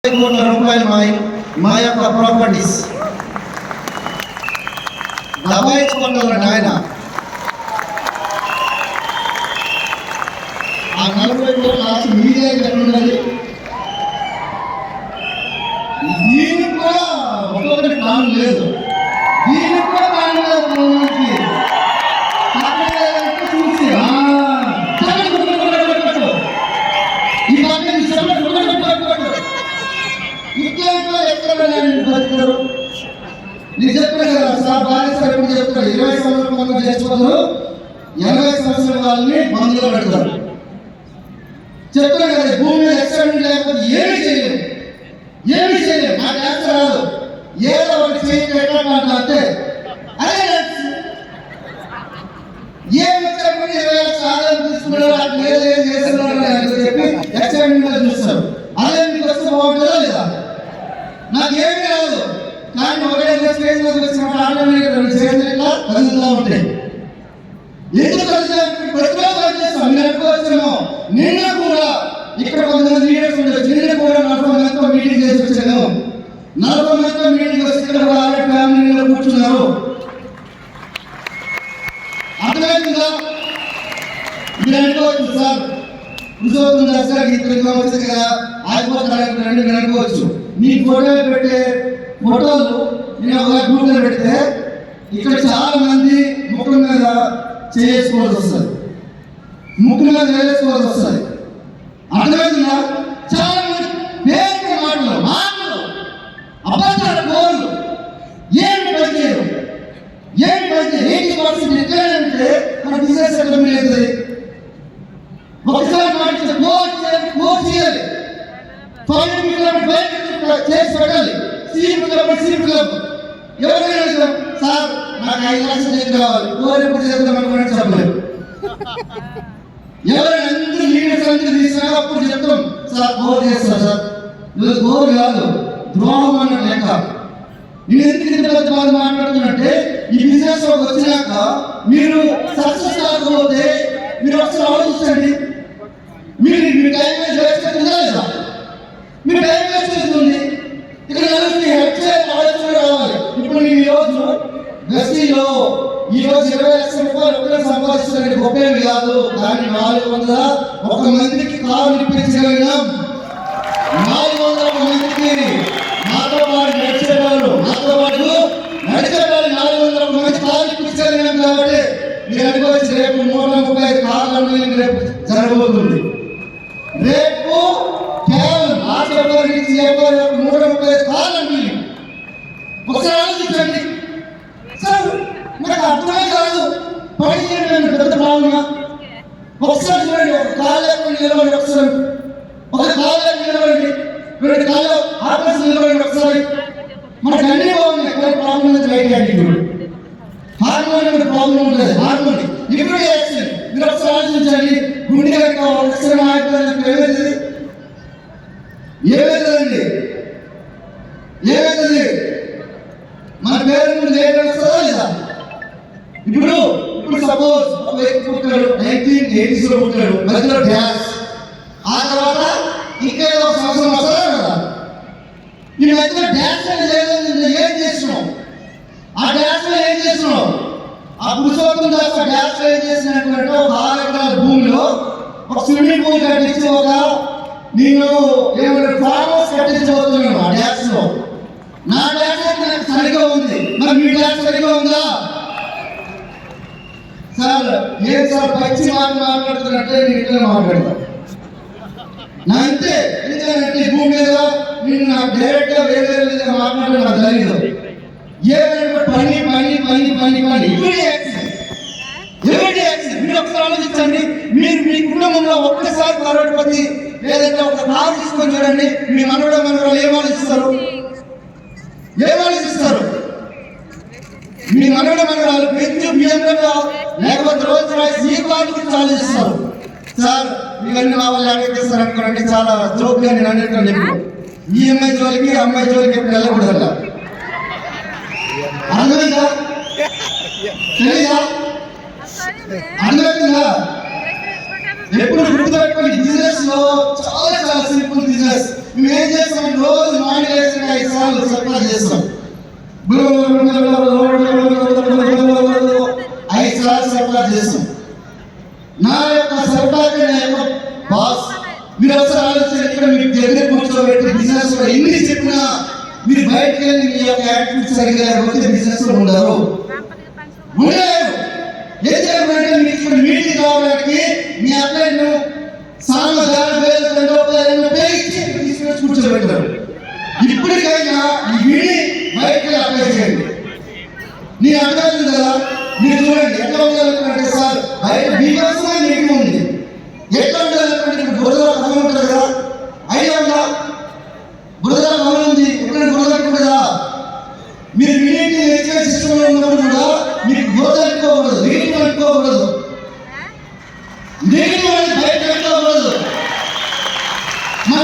కోట్ల రూపాయలు మా యొక్క ప్రాపర్టీస్ దబాయించుకుంటున్నాడు ఆయన. ఆ 40 కోట్ల ఆస్తి మీదే ఉన్నది. దీనికి కూడా ఒక్కొక్కటి ప్లాన్ లేదు, దీనికి కూడా ప్లాన్ లేదు. చూసి ఈ ఇట్లా ఎక్కడ బతుకుతారు? నేను చెప్పాను కదా సార్, బాధ్యత చెప్తారు 20 సంవత్సరాల మంది చేసుకోరు, 80 సంవత్సరాల వాళ్ళని మందులో పెడతారు. చెప్తాను కదా, భూమి మీద ఎక్స్పెరిమెంట్ లేకపోతే ఏమి చేయలేదు, ఏమి చేయలేదు. నాకు ఆన్సర్ రాదు, ఏదో ఒకటి చేయకుండా అంటే అదే ఏమి ఎక్స్పెరిమెంట్ 20 సాధన తీసుకున్నారు, అక్కడ ఏం చేస్తున్నారు చెప్పి ఎక్స్పెరిమెంట్ చూస్తారు. అదే మీకు వస్తే బాగుంటుందా లేదా? నాకేమీ రాదు, కానీ ఒకటే స్టేజ్ మీద వచ్చినప్పుడు ఆటోమేటిక్గా చేతులు కదులుతూ ఉంటాయి. ఎందుకు కలుగుతాయి? ప్రతిరోజు చేస్తాం. మీరు అనుకోవచ్చేమో నిన్న కూడా ఇక్కడ కొంతమంది లీడర్స్ ఉండొచ్చు, నిన్న కూడా 40 మందితో మీటింగ్ చేసి వచ్చాను. 40 మందితో మీటింగ్ వచ్చి ఇక్కడ వాళ్ళ ఫ్యామిలీలో కూర్చున్నారు. అర్థమైందా? మీరు అనుకోవచ్చు సార్ ఉద్యోగం సార్ ఇక్కడ వచ్చింది కదా ఆగిపోతారు రండి మీరు అనుకోవచ్చు. మీ ఫోటోలు పెట్టే ఫోటోలు నేను ఒక గ్రూప్లో పెడితే ఇక్కడ చాలా మంది ముక్కుల మీద చేసుకోవాల్సి వస్తుంది, ముక్కుల మీద వేసుకోవాల్సి వస్తుంది. అర్థమైందా? చాలా మంది పేరు మాటలు అబద్ధాల గోళ్ళు ఏమి పనిచేయరు, ఏమి పనిచేయరు. 80% ఎట్లంటే మన బిజినెస్ ఎట్లా మిగులుతుంది. ఒకసారి మాట కోర్స్ చేయాలి, 5 కిలోమీటర్ చేసి పెట్టాలి. సీపు ఎవరైనా సార్ నాకు 5 లక్షలు ఏం కావాలి, కోర్ ఎప్పుడు చేద్దాం అనుకున్నట్టు చెప్పలేదు. ఎవరైనా అందరూ లీడర్స్ అందరూ తీసినా అప్పుడు చెప్తాం సార్ కోర్ చేస్తా సార్. నువ్వు కోర్ కాదు, ద్రోహం అన్న లెక్క. నేను ఎందుకు ఇంత బాధ మాట్లాడుతున్నట్టే, ఈ బిజినెస్ వచ్చినాక మీరు సక్సెస్ కాకపోతే మీరు ఒకసారి ఆలోచించండి. మీరు మీ టైం వేస్ట్ అవుతుందా లేదా? మీ టైం వేస్ట్ అవుతుంది. ఇక్కడ నలుగురిని హెల్ప్ చేయాలి, ఆలోచన రావాలి. ఇప్పుడు నేను ఈరోజు గస్తీలో ఈరోజు 20 లక్షల రూపాయలు ఒకరు సంపాదించడానికి గొప్పేమి కాదు, కానీ 401 మందికి కారు ఇప్పించగలిగినాం. 400 మందికి నాతో పాటు నడిచేవాళ్ళు 400 మంది కారు ఇప్పించగలిగినాం. కాబట్టి మీరు అనుకోవచ్చు రేపు 135 కార్లు రేపు జరగబోతుంది. రేపు కేవలం ఆశపడి 135 కార్లు. ఒకసారి ఆలోచించండి సార్, మనకు అర్థమే కాదు. పని చేయండి పెద్ద భావన. ఒకసారి చూడండి, ఒక కాళ్ళు నిలబడి, ఒకసారి ఒక కాళ్ళు నిలబడి, 2 కాళ్ళు ఆపరేషన్ నిలబడి. ఒకసారి మనకు అన్ని బాగున్నాయి, కానీ problem right attitude, harmony problem ఉంటుంది. హార్మోని ఇప్పుడు యాక్సిడెంట్. మీరు ఒకసారి ఆలోచించండి, గుండె ఒకసారి ఏమవుతుంది? ఏమవుతుందండి? ఏమవుతుంది? మన పేరు వస్తుందా లేదా? ఇప్పుడు సపోజ్ ఒక వ్యక్తి పుట్టాడు, 1980s లో పుట్టాడు, మధ్యలో డ్యాన్స్, ఆ తర్వాత ఇంకా ఏదో సంవత్సరం వస్తుందా కదా? ఈ మధ్యలో డ్యాన్స్ ఏం చేస్తున్నావు? ఆ డ్యాన్స్ లో ఏం చేస్తున్నావు? ఆ పురుషోత్తం దాస్ డ్యాన్స్ ఏం చేసినట్టు ఒక 6 ఎకరాల భూమిలో ఒక స్విమ్మింగ్ పూల్ కట్టించి నేను ఏమంటారు ఫామ్ హౌస్ కట్టించబోతున్నాను. ఆ డ్యాన్స్ లో నా డ్యాన్స్ నాకు సరిగా ఉంది, మరి మీ డ్యాన్స్ సరిగా ఉందా? సార్ ఏం సార్ పచ్చి మాట్లాడుతున్నట్టే నేను ఇట్లా మాట్లాడతా నా అంతే. ఎందుకంటే భూమి మీద నేను నాకు డైరెక్ట్ గా వేరే విధంగా మాట్లాడడం నాకు తెలియదు. ఏమైనా పని పని పని పని పని ఎవరి యాక్సిడెంట్. మీరు ఒకసారి ఆలోచించండి. మీరు మీ కుటుంబంలో ఒక్కసారి కరోడ్పతి లేదంటే ఒక కారు తీసుకొని చూడండి, మీ మనవరాలు ఏం ఆలోచిస్తారు? మీ మనవరాలు పెంచు బియ్యంలో లేకపోతే రోజు రాసి ఈ కారు గురించి ఆలోచిస్తారు. సార్ ఇవన్నీ మా వాళ్ళు అడిగేస్తారు అనుకోండి, చాలా జోక్గా నేను అన్నింటిలో ఈ అమ్మాయి జోలికి అమ్మాయి జోలికి ఎప్పుడు వెళ్ళకూడదు. అర్థమైందా? తెలీదా? అర్థమైందా? ఎప్పుడు గుర్తుపెట్టుకోండి, బిజినెస్ లో చాలా సింపుల్ బిజినెస్. మేము ఏం చేస్తాం, రోజు మార్నింగ్ వేసిన 5 సార్లు సప్లా చేస్తాం. 5 సార్లు సప్లా చేస్తాం. నా యొక్క సర్పాకి నా యొక్క బాస్. మీరు ఒకసారి ఆలోచన, ఇక్కడ మీకు దగ్గర కూర్చోబెట్టి బిజినెస్ లో ఎన్ని చెప్పినా మీరు బయటకు వెళ్ళి మీ యొక్క యాక్టివిటీ సరిగ్గా లేకపోతే బిజినెస్ లో ఉండరు. ఏం చెప్పాలంటే మీకు ఇక్కడ మీటింగ్ కావడానికి మీ అబ్బాయిను తీసుకొచ్చి కూర్చోబెట్టారు. ఇప్పటికైనా ఈ విని బయటకు అప్లై చేయండి. నీ అర్థం కదా, మీరు చూడండి ఎట్లా ఉండాలంటే సార్ బయట మీ కోసమే మీకు